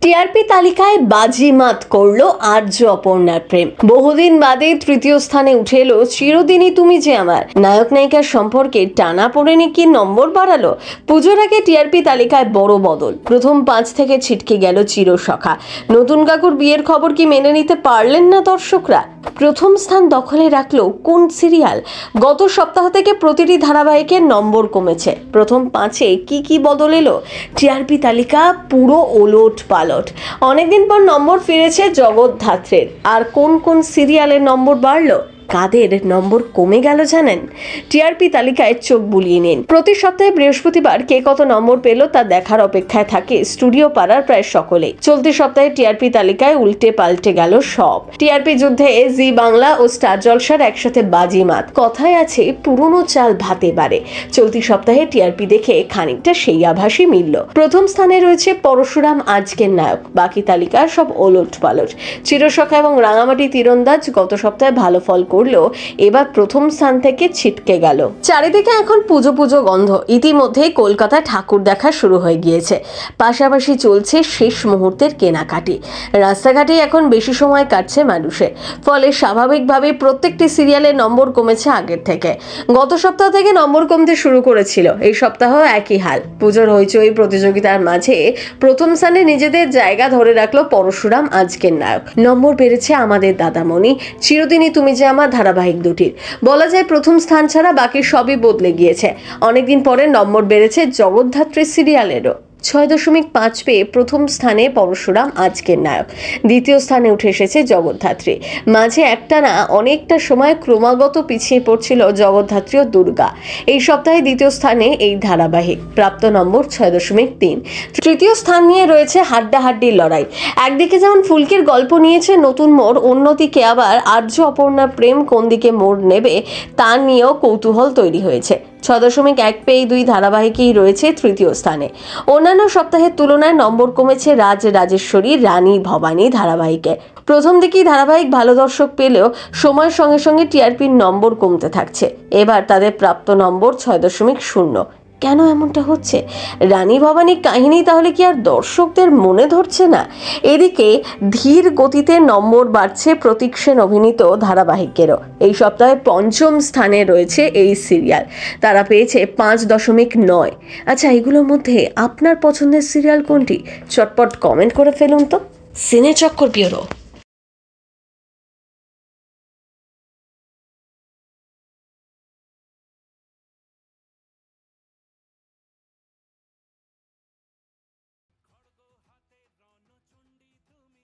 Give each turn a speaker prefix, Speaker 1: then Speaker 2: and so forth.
Speaker 1: TRP তালিকায় বাজিমাত করলো আর্য অপর্ণার প্রেম। বহুদিন বাদে তৃতীয় স্থানে উঠে এলো চিরদিনই তুমি যে আমার। নায়ক নায়িকার সম্পর্কে টানা পড়েনি কি নম্বর বাড়ালো। পুজোর আগে টিআরপি তালিকায় বড় বদল। প্রথম 5 থেকে ছিটকে গেল চিরসখা। নতুন কাকুর বিয়ের খবর কি মেনে নিতে পারলেন না দর্শকরা? প্রথম স্থান দখলে রাখলো কোন সিরিয়াল? গত সপ্তাহ থেকে প্রতিটি ধারাবাহিকের নম্বর কমেছে। প্রথম 5-এ কি বদল এলো? টিআরপি তালিকা পুরো ওলট পালট। অনেকদিন পর নম্বর ফিরেছে জগদ্ধাত্রীর। আর কোন সিরিয়ালের নম্বর বাড়লো, কাদের নম্বর কমে গেল জানেন? টিআরপি তালিকায় চোখ বুলিয়ে নিন। প্রতি সপ্তাহে বৃহস্পতিবার কে কত নম্বর পেল তা দেখার অপেক্ষায় থাকে স্টুডিও পাড়ার প্রায় সকলেই। চলতি সপ্তাহে টিআরপি তালিকায় উল্টে পাল্টে গেল সব। টিআরপি যুদ্ধে জি বাংলা ও স্টার জলসার একসাথে বাজিমাত। কথায় আছে পুরনো চাল ভাতে বাড়ে। চলতি সপ্তাহে টিআরপি দেখে খানিকটা সেই আভাসই মিলল। প্রথম স্থানে রয়েছে পরশুরাম আজকের নায়ক। বাকি তালিকা সব ওলট পালট। চিরসখা এবং রাঙামাটি তীরন্দাজ গত সপ্তাহে ভালো ফল করলেও এবার প্রথম স্থান থেকে ছিটকে গেল। চারিদিকে এখন পুজো গন্ধ। ইতিমধ্যেই কলকাতায় ঠাকুর দেখা শুরু হয়ে গিয়েছে। পাশাপাশি চলছে শেষ মুহূর্তের কেনাকাটি। রাস্তাঘাটে এখন বেশি সময় কাটছে মানুষের। ফলে স্বাভাবিকভাবে প্রত্যেকটি সিরিয়ালের নম্বর কমেছে আগের থেকে। গত সপ্তাহ থেকে নম্বর কমতে শুরু করেছিল। এই সপ্তাহ একই হাল। পুজোর হইচই প্রতিযোগিতার মাঝে প্রথম স্থানে নিজেদের জায়গা ধরে রাখলো পরশুরাম আজকের নায়ক। নম্বর বেড়েছে আমাদের দাদামণি, চিরদিনই তুমি যে আমার ধারাবাহিক দুটির। বলা যায় প্রথম স্থান ছাড়া বাকি সবই বদলে গিয়েছে। অনেকদিন পরে নম্বর বেড়েছে জগদ্ধাত্রী সিরিয়ালেরও। 6.5 পেয়ে প্রথম স্থানে পরশুরাম আজকের নায়ক। দ্বিতীয় স্থানে উঠে এসেছে জগদ্ধাত্রী। মাঝে একটানা অনেকটা সময় ক্রমাগত পিছিয়ে পড়ছিল জগদ্ধাত্রী ও দুর্গা। এই সপ্তাহে দ্বিতীয় স্থানে এই ধারাবাহিক, প্রাপ্ত নম্বর 6.3। তৃতীয় স্থান নিয়ে রয়েছে হাড্ডাহাড্ডির লড়াই। একদিকে যেমন ফুলকির গল্প নিয়েছে নতুন মোড়, অন্যদিকে আবার আর্য অপর্ণার প্রেম কোন দিকে মোড় নেবে তা নিয়েও কৌতূহল তৈরি হয়েছে। 6.1 পেয়ে দুই ধারাবাহিকই রয়েছে তৃতীয় স্থানে। অন্যান্য সপ্তাহের তুলনায় নম্বর কমেছে রাজেশ্বরী রানী ভবানী ধারাবাহিকে। প্রথম দিকেই ধারাবাহিক ভালো দর্শক পেলেও সময়ের সঙ্গে সঙ্গে টিআরপির নম্বর কমতে থাকছে। এবার তাদের প্রাপ্ত নম্বর 6.0। কেন এমনটা হচ্ছে? রানী ভবানীর কাহিনী তাহলে কি আর দর্শকদের মনে ধরছে না? এদিকে ধীর গতিতে নম্বর বাড়ছে প্রতীক সেন অভিনীত ধারাবাহিকেরও। এই সপ্তাহে 5ম স্থানে রয়েছে এই সিরিয়াল। তারা পেয়েছে 5.9। আচ্ছা, এগুলোর মধ্যে আপনার পছন্দের সিরিয়াল কোনটি? চটপট কমেন্ট করে ফেলুন তো। সিনে চক্কর ব্যুরো।